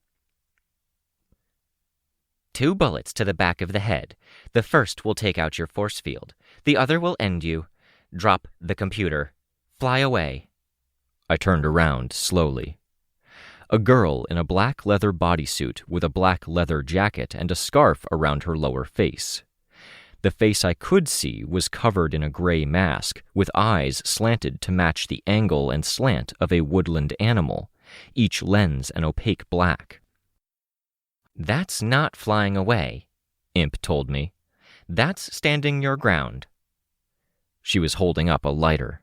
Speaker 2: 2 bullets to the back of the head. The first will take out your force field. The other will end you. Drop the computer. Fly away.
Speaker 1: I turned around slowly. A girl in a black leather bodysuit with a black leather jacket and a scarf around her lower face. The face I could see was covered in a gray mask, with eyes slanted to match the angle and slant of a woodland animal, each lens an opaque black.
Speaker 2: That's not flying away, Imp told me. That's standing your ground.
Speaker 1: She was holding up a lighter.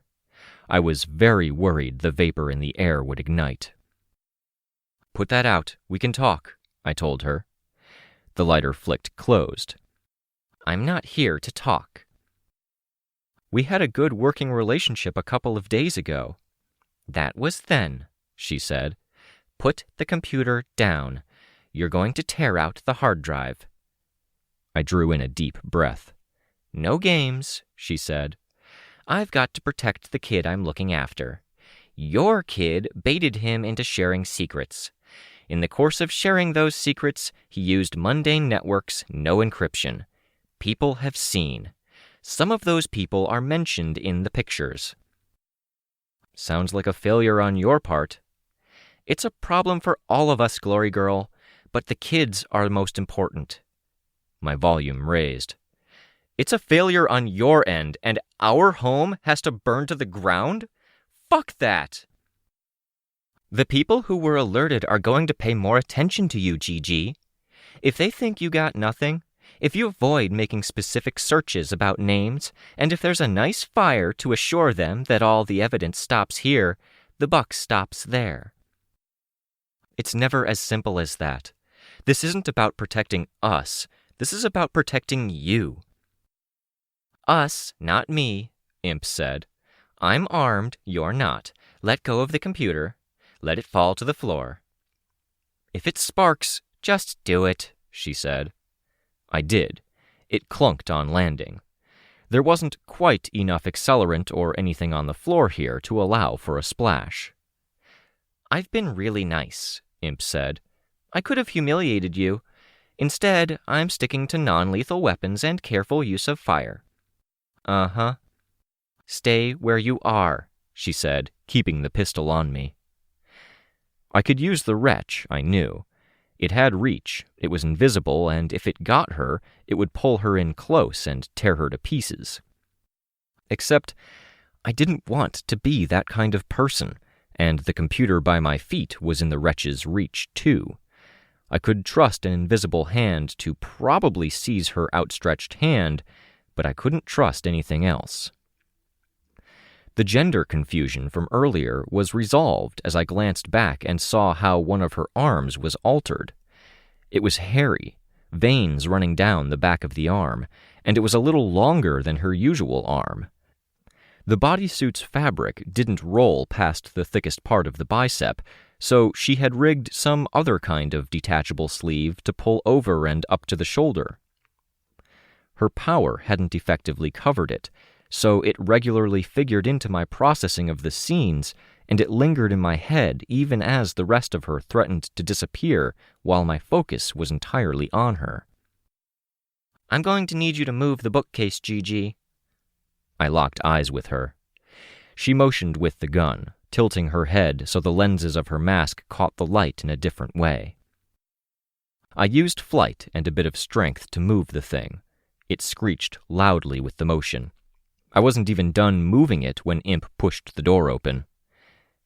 Speaker 1: I was very worried the vapor in the air would ignite. Put that out. We can talk, I told her. The lighter flicked closed.
Speaker 2: I'm not here to talk.
Speaker 1: We had a good working relationship a couple of days ago.
Speaker 2: That was then, she said. Put the computer down. You're going to tear out the hard drive.
Speaker 1: I drew in a deep breath.
Speaker 2: No games, she said. I've got to protect the kid I'm looking after. Your kid baited him into sharing secrets. In the course of sharing those secrets, he used mundane networks, no encryption. People have seen. Some of those people are mentioned in the pictures.
Speaker 1: Sounds like a failure on your part.
Speaker 2: It's a problem for all of us, Glory Girl, but the kids are most important.
Speaker 1: My volume raised.
Speaker 3: It's a failure on your end, and our home has to burn to the ground? Fuck that! The people who were alerted are going to pay more attention to you, Gigi. If they think you got nothing, if you avoid making specific searches about names, and if there's a nice fire to assure them that all the evidence stops here, the buck stops there. It's never as simple as that. This isn't about protecting us. This is about protecting you. Us, not me, Imp said. I'm armed, you're not. Let go of the computer. Let it fall to the floor. If it sparks, just do it, she said. I did. It clunked on landing. There wasn't quite enough accelerant or anything on the floor here to allow for a splash.
Speaker 2: I've been really nice, Imp said. I could have humiliated you. Instead, I'm sticking to non-lethal weapons and careful use of fire.
Speaker 3: Uh-huh.
Speaker 2: Stay where you are, she said, keeping the pistol on me.
Speaker 3: I could use the wretch, I knew. It had reach, it was invisible, and if it got her, it would pull her in close and tear her to pieces. Except, I didn't want to be that kind of person, and the computer by my feet was in the wretch's reach, too. I could trust an invisible hand to probably seize her outstretched hand, but I couldn't trust anything else. The gender confusion from earlier was resolved as I glanced back and saw how one of her arms was altered. It was hairy, veins running down the back of the arm, and it was a little longer than her usual arm. The bodysuit's fabric didn't roll past the thickest part of the bicep, so she had rigged some other kind of detachable sleeve to pull over and up to the shoulder. Her power hadn't effectively covered it, so it regularly figured into my processing of the scenes, and it lingered in my head even as the rest of her threatened to disappear while my focus was entirely on her.
Speaker 2: I'm going to need you to move the bookcase, Gigi.
Speaker 3: I locked eyes with her. She motioned with the gun, tilting her head so the lenses of her mask caught the light in a different way. I used flight and a bit of strength to move the thing. It screeched loudly with the motion. I wasn't even done moving it when Imp pushed the door open.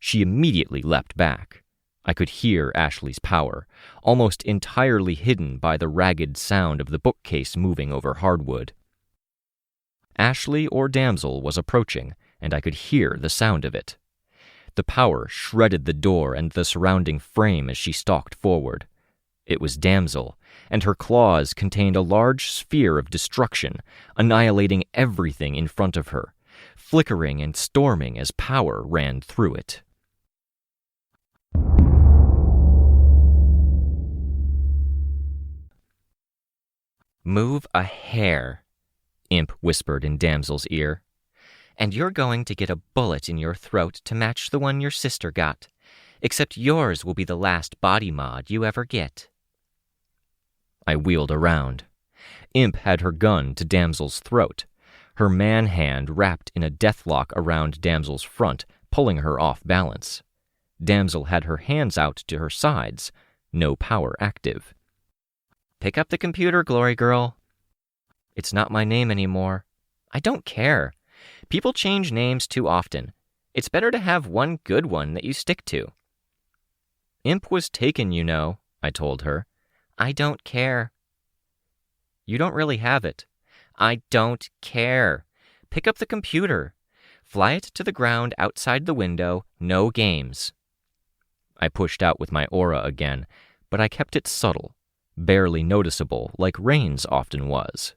Speaker 3: She immediately leapt back. I could hear Ashley's power, almost entirely hidden by the ragged sound of the bookcase moving over hardwood. Ashley or damsel was approaching, and I could hear the sound of it. The power shredded the door and the surrounding frame as she stalked forward. It was damsel, and her claws contained a large sphere of destruction, annihilating everything in front of her, flickering and storming as power ran through it.
Speaker 2: Move a hair, Imp whispered in damsel's ear, and you're going to get a bullet in your throat to match the one your sister got, except yours will be the last body mod you ever get.
Speaker 3: I wheeled around. Imp had her gun to damsel's throat, her man hand wrapped in a deathlock around damsel's front, pulling her off balance. Damsel had her hands out to her sides, no power active.
Speaker 2: Pick up the computer, Glory Girl. It's not my name anymore. I don't care. People change names too often. It's better to have one good one that you stick to.
Speaker 3: Imp was taken, you know, I told her.
Speaker 2: I don't care.
Speaker 3: You don't really have it.
Speaker 2: I don't care. Pick up the computer. Fly it to the ground outside the window. No games.
Speaker 3: I pushed out with my aura again, but I kept it subtle, barely noticeable like Rein's often was.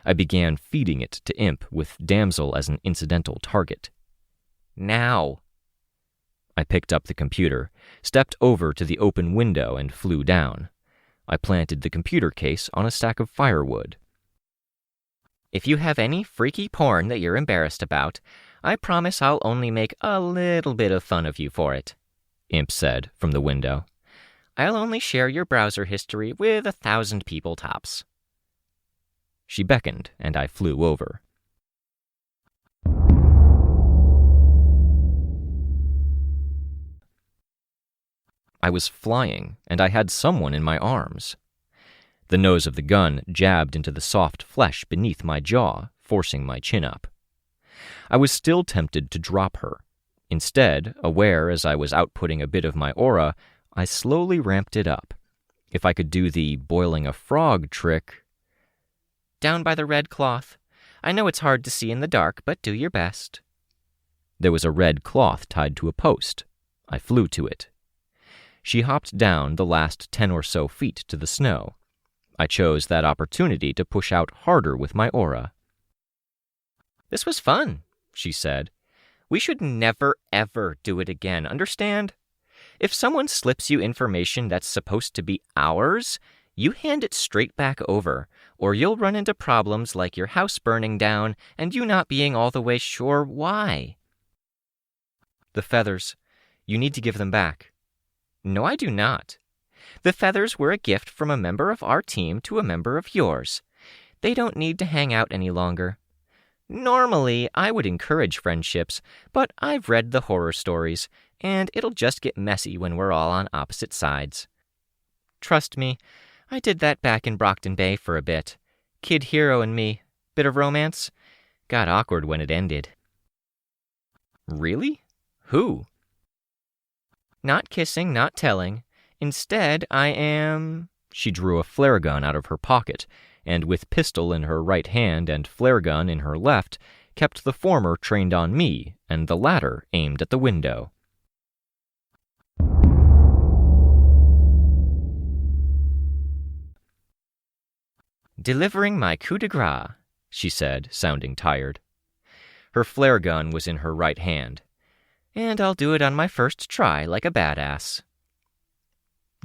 Speaker 3: I began feeding it to Imp with damsel as an incidental target.
Speaker 2: Now.
Speaker 3: I picked up the computer, stepped over to the open window and flew down. I planted the computer case on a stack of firewood.
Speaker 2: If you have any freaky porn that you're embarrassed about, I promise I'll only make a little bit of fun of you for it, Imp said from the window. I'll only share your browser history with 1,000 people tops.
Speaker 3: She beckoned, and I flew over. I was flying, and I had someone in my arms. The nose of the gun jabbed into the soft flesh beneath my jaw, forcing my chin up. I was still tempted to drop her. Instead, aware as I was outputting a bit of my aura, I slowly ramped it up. If I could do the boiling a frog trick...
Speaker 2: Down by the red cloth. I know it's hard to see in the dark, but do your best.
Speaker 3: There was a red cloth tied to a post. I flew to it. She hopped down the last 10 or so feet to the snow. I chose that opportunity to push out harder with my aura.
Speaker 2: This was fun, she said. We should never, ever do it again, understand?
Speaker 3: If someone slips you information that's supposed to be ours, you hand it straight back over, or you'll run into problems like your house burning down and you not being all the way sure why. The feathers. You need to give them back. No, I do not. The feathers were a gift from a member of our team to a member of yours. They don't need to hang out any longer. Normally, I would encourage friendships, but I've read the horror stories, and it'll just get messy when we're all on opposite sides. Trust me, I did that back in Brockton Bay for a bit. Kid hero and me. Bit of romance. Got awkward when it ended. Really? Who? Not kissing, not telling. Instead, I am... She drew a flare gun out of her pocket, and with pistol in her right hand and flare gun in her left, kept the former trained on me and the latter aimed at the window. Delivering my coup de grace, she said, sounding tired. Her flare gun was in her right hand. And I'll do it on my first try like a badass.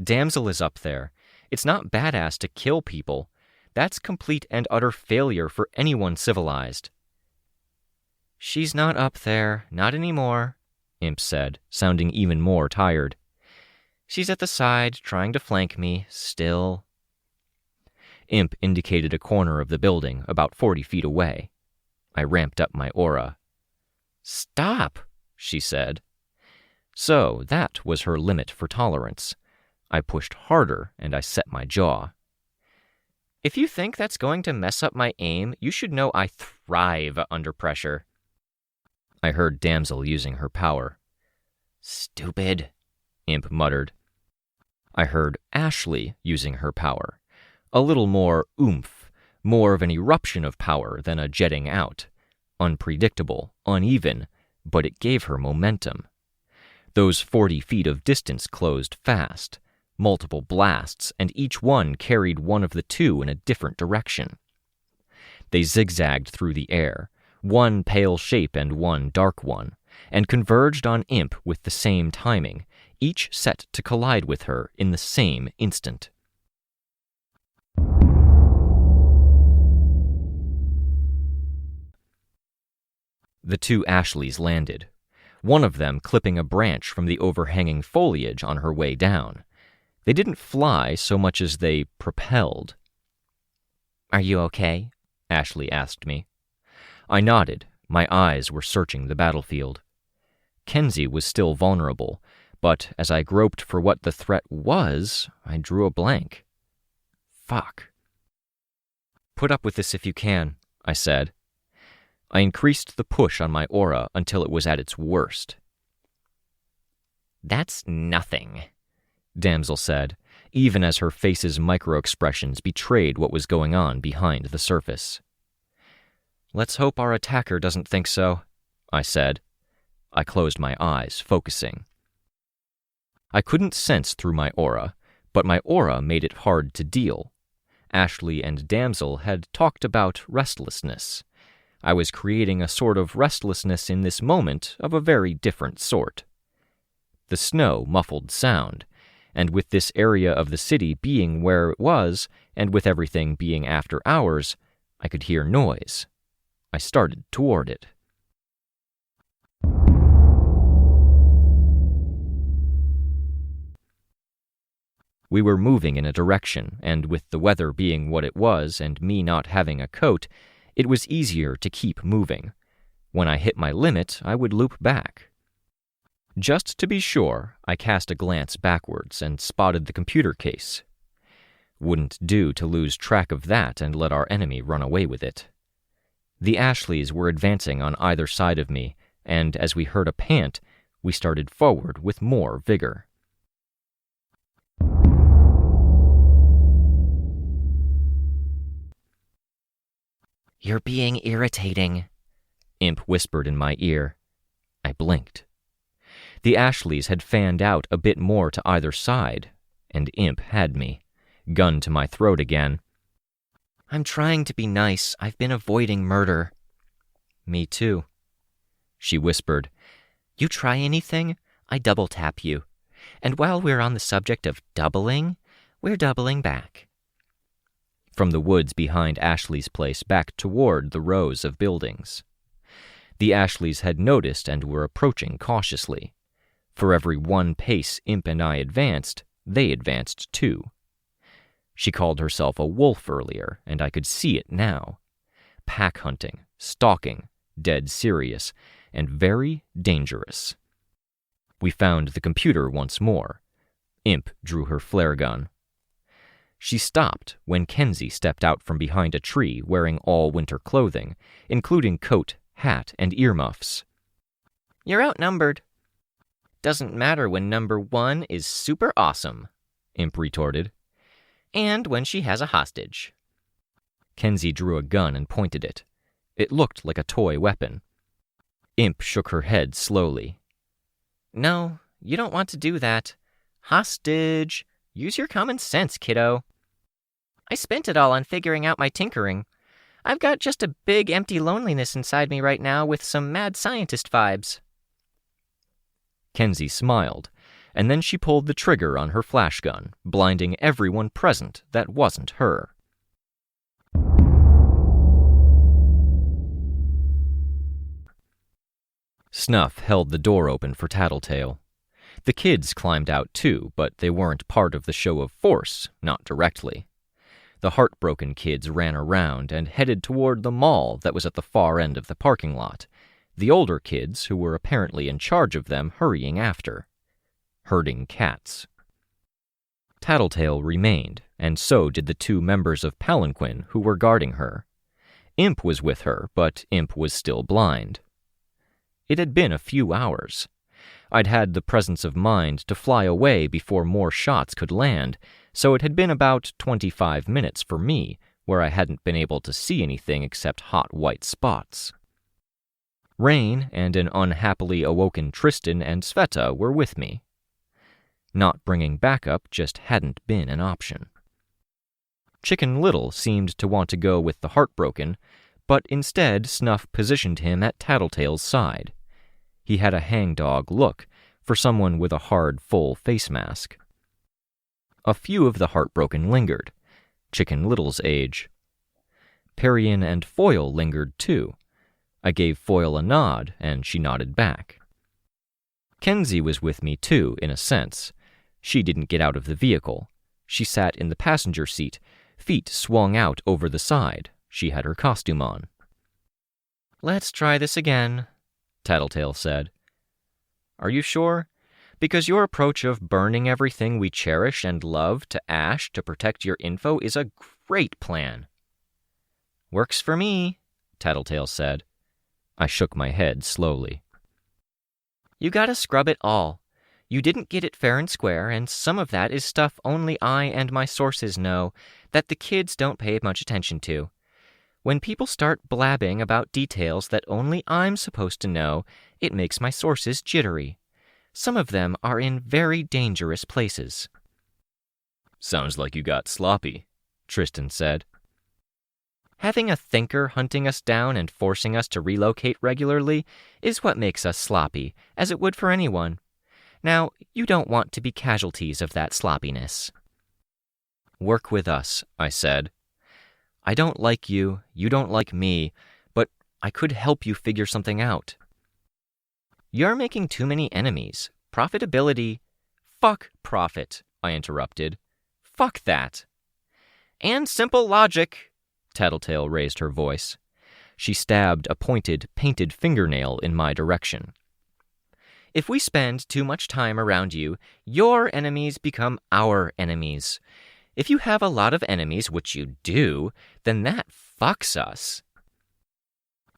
Speaker 3: Damsel is up there. It's not badass to kill people. That's complete and utter failure for anyone civilized. She's not up there, not anymore, Imp said, sounding even more tired. She's at the side, trying to flank me, still. Imp indicated a corner of the building, about 40 feet away. I ramped up my aura. Stop, she said. So that was her limit for tolerance. I pushed harder, and I set my jaw. If you think that's going to mess up my aim, you should know I thrive under pressure. I heard Damsel using her power. Stupid, Imp muttered. I heard Ashley using her power. A little more oomph, more of an eruption of power than a jetting out. Unpredictable, uneven, but it gave her momentum. Those 40 feet of distance closed fast. Multiple blasts, and each one carried one of the two in a different direction. They zigzagged through the air, one pale shape and one dark one, and converged on Imp with the same timing, each set to collide with her in the same instant. The two Ashleys landed, one of them clipping a branch from the overhanging foliage on her way down. They didn't fly so much as they propelled. Are you okay? Ashley asked me. I nodded. My eyes were searching the battlefield. Kenzie was still vulnerable, but as I groped for what the threat was, I drew a blank. Fuck. Put up with this if you can, I said. I increased the push on my aura until it was at its worst. That's nothing, Damsel said, even as her face's micro-expressions betrayed what was going on behind the surface. Let's hope our attacker doesn't think so, I said. I closed my eyes, focusing. I couldn't sense through my aura, but my aura made it hard to deal. Ashley and Damsel had talked about restlessness. I was creating a sort of restlessness in this moment of a very different sort. The snow muffled sound, and with this area of the city being where it was, and with everything being after hours, I could hear noise. I started toward it. We were moving in a direction, and with the weather being what it was and me not having a coat, it was easier to keep moving. When I hit my limit, I would loop back. Just to be sure, I cast a glance backwards and spotted the computer case. Wouldn't do to lose track of that and let our enemy run away with it. The Ashleys were advancing on either side of me, and as we heard a pant, we started forward with more vigor.
Speaker 2: You're being irritating,
Speaker 3: Imp whispered in my ear. I blinked. The Ashleys had fanned out a bit more to either side, and Imp had me, gun to my throat again.
Speaker 2: I'm trying to be nice. I've been avoiding murder.
Speaker 3: Me too, she whispered.
Speaker 2: You try anything, I double tap you. And while we're on the subject of doubling, we're doubling back.
Speaker 1: From the woods behind Ashley's place back toward the rows of buildings. The Ashleys had noticed and were approaching cautiously. For every one pace Imp and I advanced, they advanced too. She called herself a wolf earlier, and I could see it now. Pack hunting, stalking, dead serious, and very dangerous. We found the computer once more. Imp drew her flare gun. She stopped when Kenzie stepped out from behind a tree wearing all winter clothing, including coat, hat, and earmuffs.
Speaker 2: You're outnumbered. Doesn't matter when number 1 is super awesome, Imp retorted. And when she has a hostage.
Speaker 1: Kenzie drew a gun and pointed it. It looked like a toy weapon. Imp shook her head slowly.
Speaker 2: No, you don't want to do that. Hostage. Use your common sense, kiddo. I spent it all on figuring out my tinkering. I've got just a big empty loneliness inside me right now with some mad scientist vibes.
Speaker 1: Kenzie smiled, and then she pulled the trigger on her flash gun, blinding everyone present that wasn't her. Snuff held the door open for Tattletale. The kids climbed out too, but they weren't part of the show of force, not directly. The heartbroken kids ran around and headed toward the mall that was at the far end of the parking lot, the older kids, who were apparently in charge of them, hurrying after. Herding cats. Tattletale remained, and so did the 2 members of Palanquin who were guarding her. Imp was with her, but Imp was still blind. It had been a few hours. I'd had the presence of mind to fly away before more shots could land, so it had been about 25 minutes for me, where I hadn't been able to see anything except hot white spots. Rein and an unhappily awoken Tristan and Sveta were with me. Not bringing backup just hadn't been an option. Chicken Little seemed to want to go with the heartbroken, but instead Snuff positioned him at Tattletale's side. He had a hangdog look for someone with a hard, full face mask. A few of the heartbroken lingered, Chicken Little's age. Perian and Foil lingered too. I gave Foil a nod, and she nodded back. Kenzie was with me too, in a sense. She didn't get out of the vehicle. She sat in the passenger seat, feet swung out over the side. She had her costume on.
Speaker 2: Let's try this again, Tattletale said.
Speaker 3: Are you sure? Because your approach of burning everything we cherish and love to ash to protect your info is a great plan.
Speaker 2: Works for me, Tattletale said.
Speaker 1: I shook my head slowly.
Speaker 2: You gotta scrub it all. You didn't get it fair and square, and some of that is stuff only I and my sources know that the kids don't pay much attention to. When people start blabbing about details that only I'm supposed to know, it makes my sources jittery. Some of them are in very dangerous places.
Speaker 3: Sounds like you got sloppy, Tristan said.
Speaker 2: Having a thinker hunting us down and forcing us to relocate regularly is what makes us sloppy, as it would for anyone. Now, you don't want to be casualties of that sloppiness.
Speaker 1: Work with us, I said. I don't like you, you don't like me, but I could help you figure something out.
Speaker 2: You're making too many enemies. Profitability.
Speaker 3: Fuck profit, I interrupted.
Speaker 2: Fuck that.
Speaker 3: And simple logic.
Speaker 1: Tattletale raised her voice. She stabbed a pointed, painted fingernail in my direction.
Speaker 2: If we spend too much time around you, your enemies become our enemies. If you have a lot of enemies, which you do, then that fucks us.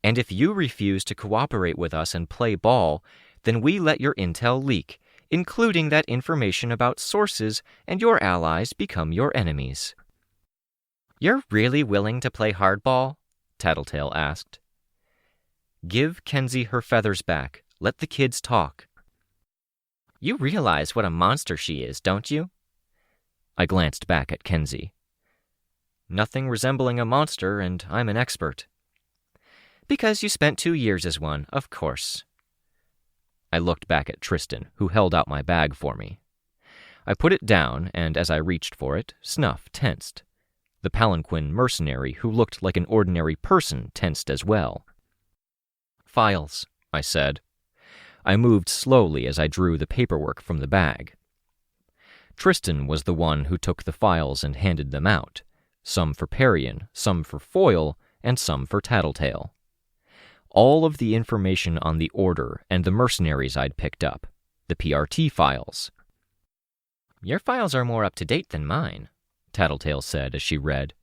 Speaker 2: And if you refuse to cooperate with us and play ball, then we let your intel leak, including that information about sources, and your allies become your enemies. You're really willing to play hardball? Tattletale asked.
Speaker 1: Give Kenzie her feathers back. Let the kids talk.
Speaker 2: You realize what a monster she is, don't you?
Speaker 1: I glanced back at Kenzie.
Speaker 3: Nothing resembling a monster, and I'm an expert.
Speaker 2: Because you spent 2 years as one, of course.
Speaker 1: I looked back at Tristan, who held out my bag for me. I put it down, and as I reached for it, Snuff tensed. The palanquin mercenary, who looked like an ordinary person, tensed as well. "Files," I said. I moved slowly as I drew the paperwork from the bag. Tristan was the one who took the files and handed them out, some for Parian, some for Foyle, and some for Tattletale. All of the information on the Order and the mercenaries I'd picked up, the PRT files.
Speaker 2: "Your files are more up-to-date than mine," Tattletale said as she read.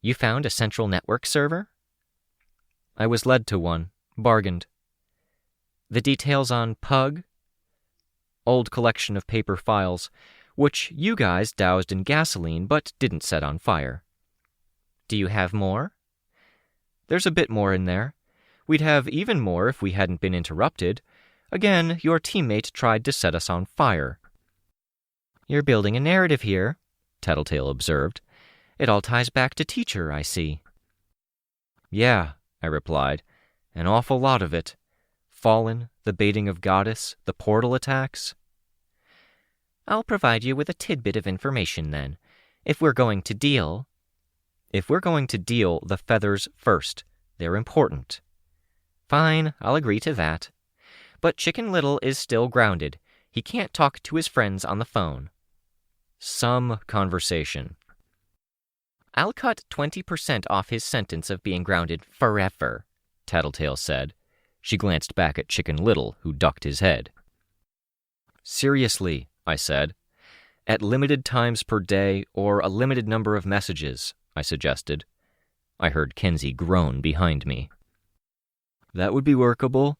Speaker 2: "You found a central network server?"
Speaker 1: I was led to one, bargained.
Speaker 2: "The details on Pug?"
Speaker 1: "Old collection of paper files, which you guys doused in gasoline but didn't set on fire."
Speaker 2: "Do you have more?"
Speaker 1: "There's a bit more in there. We'd have even more if we hadn't been interrupted. Again, your teammate tried to set us on fire."
Speaker 2: "You're building a narrative here," Tattletale observed. "It all ties back to Teacher, I see."
Speaker 1: "Yeah," I replied. "An awful lot of it. Fallen, the baiting of Goddess, the portal attacks."
Speaker 2: "I'll provide you with a tidbit of information, then. If we're going to deal,
Speaker 1: the feathers first. They're important."
Speaker 2: "Fine, I'll agree to that. But Chicken Little is still grounded. He can't talk to his friends on the phone."
Speaker 1: "Some conversation."
Speaker 2: "I'll cut 20% off his sentence of being grounded forever," Tattletale said.
Speaker 1: She glanced back at Chicken Little, who ducked his head. "Seriously," I said. "At limited times per day, or a limited number of messages," I suggested. I heard Kenzie groan behind me. "That would be workable,"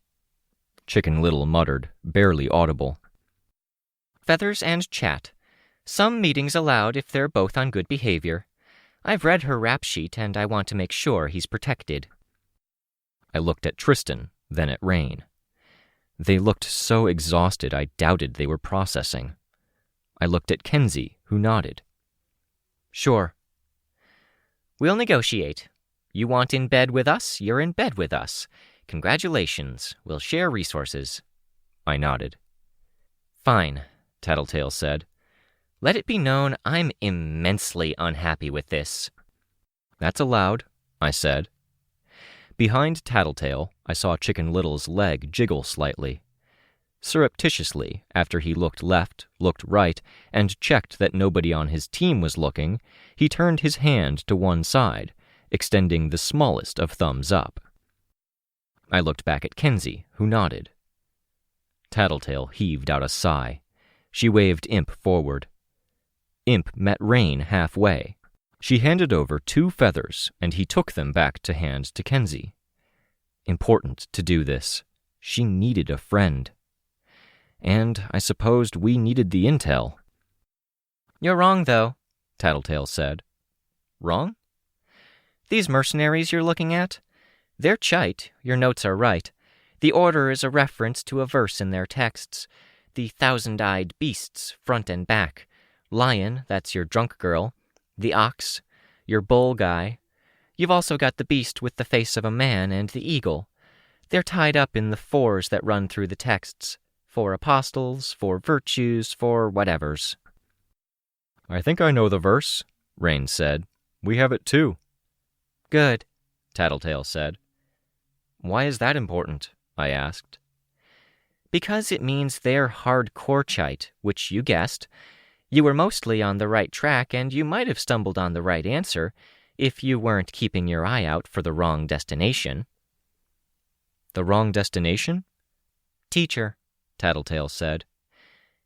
Speaker 1: Chicken Little muttered, barely audible.
Speaker 2: "Feathers and chat. Some meetings allowed if they're both on good behavior. I've read her rap sheet, and I want to make sure he's protected."
Speaker 1: I looked at Tristan, then at Rein. They looked so exhausted I doubted they were processing. I looked at Kenzie, who nodded.
Speaker 2: "Sure." "We'll negotiate. You want in bed with us, you're in bed with us. Congratulations, we'll share resources."
Speaker 1: I nodded.
Speaker 2: "Fine," Tattletale said. "Let it be known I'm immensely unhappy with this."
Speaker 1: "That's allowed," I said. Behind Tattletale, I saw Chicken Little's leg jiggle slightly. Surreptitiously, after he looked left, looked right, and checked that nobody on his team was looking, he turned his hand to one side, extending the smallest of thumbs up. I looked back at Kenzie, who nodded. Tattletale heaved out a sigh. She waved Imp forward. Imp met Rein halfway. She handed over 2 feathers, and he took them back to hand to Kenzie. Important to do this. She needed a friend. And I supposed we needed the intel.
Speaker 2: "You're wrong, though," Tattletale said.
Speaker 1: "Wrong?"
Speaker 2: "These mercenaries you're looking at? They're Chite, your notes are right. The Order is a reference to a verse in their texts. The thousand-eyed beasts, front and back. Lion, that's your drunk girl. The ox, your bull guy. You've also got the beast with the face of a man and the eagle. They're tied up in the 4s that run through the texts. 4 apostles, 4 virtues, 4 whatevers."
Speaker 1: "I think I know the verse," Rein said. "We have it too."
Speaker 2: "Good,"
Speaker 1: Tattletale said. "Why is that important?" I asked.
Speaker 2: "Because it means they're hardcore Chite, which you guessed. You were mostly on the right track, and you might have stumbled on the right answer if you weren't keeping your eye out for the wrong destination."
Speaker 1: "The wrong destination?"
Speaker 2: "Teacher," Tattletale said.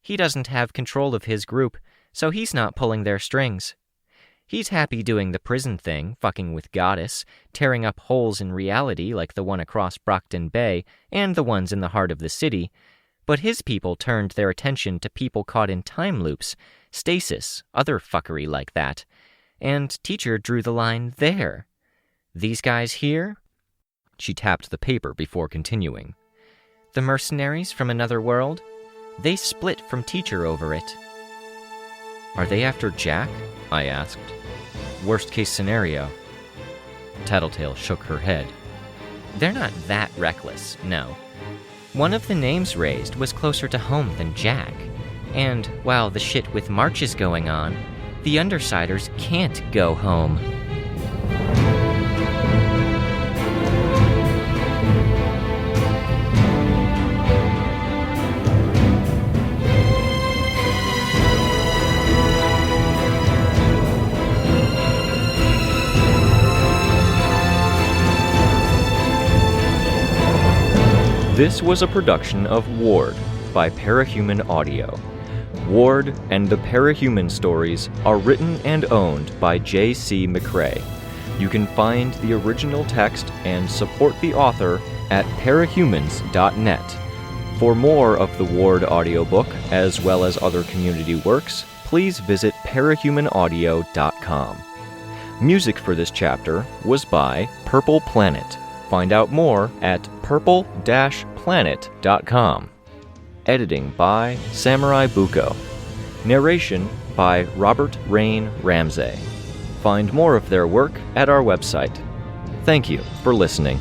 Speaker 2: "He doesn't have control of his group, so he's not pulling their strings. He's happy doing the prison thing, fucking with Goddess, tearing up holes in reality like the one across Brockton Bay and the ones in the heart of the city, but his people turned their attention to people caught in time loops, stasis, other fuckery like that, and Teacher drew the line there. These guys here?"
Speaker 1: She tapped the paper before continuing.
Speaker 2: "The mercenaries from another world? They split from Teacher over it."
Speaker 1: "Are they after Jack?" I asked. "Worst case scenario." Tattletale shook her head.
Speaker 2: "They're not that reckless, no. One of the names raised was closer to home than Jack. And while the shit with March is going on, the Undersiders can't go home.
Speaker 1: This was a production of Ward by Parahuman Audio. Ward and the Parahuman stories are written and owned by J.C. McCrae. You can find the original text and support the author at parahumans.net. For more of the Ward audiobook, as well as other community works, please visit parahumanaudio.com. Music for this chapter was by Purple Planet. Find out more at purple-planet.com. Editing by SamuraiBuko. Narration by Rein Ramsay. Find more of their work at our website. Thank you for listening.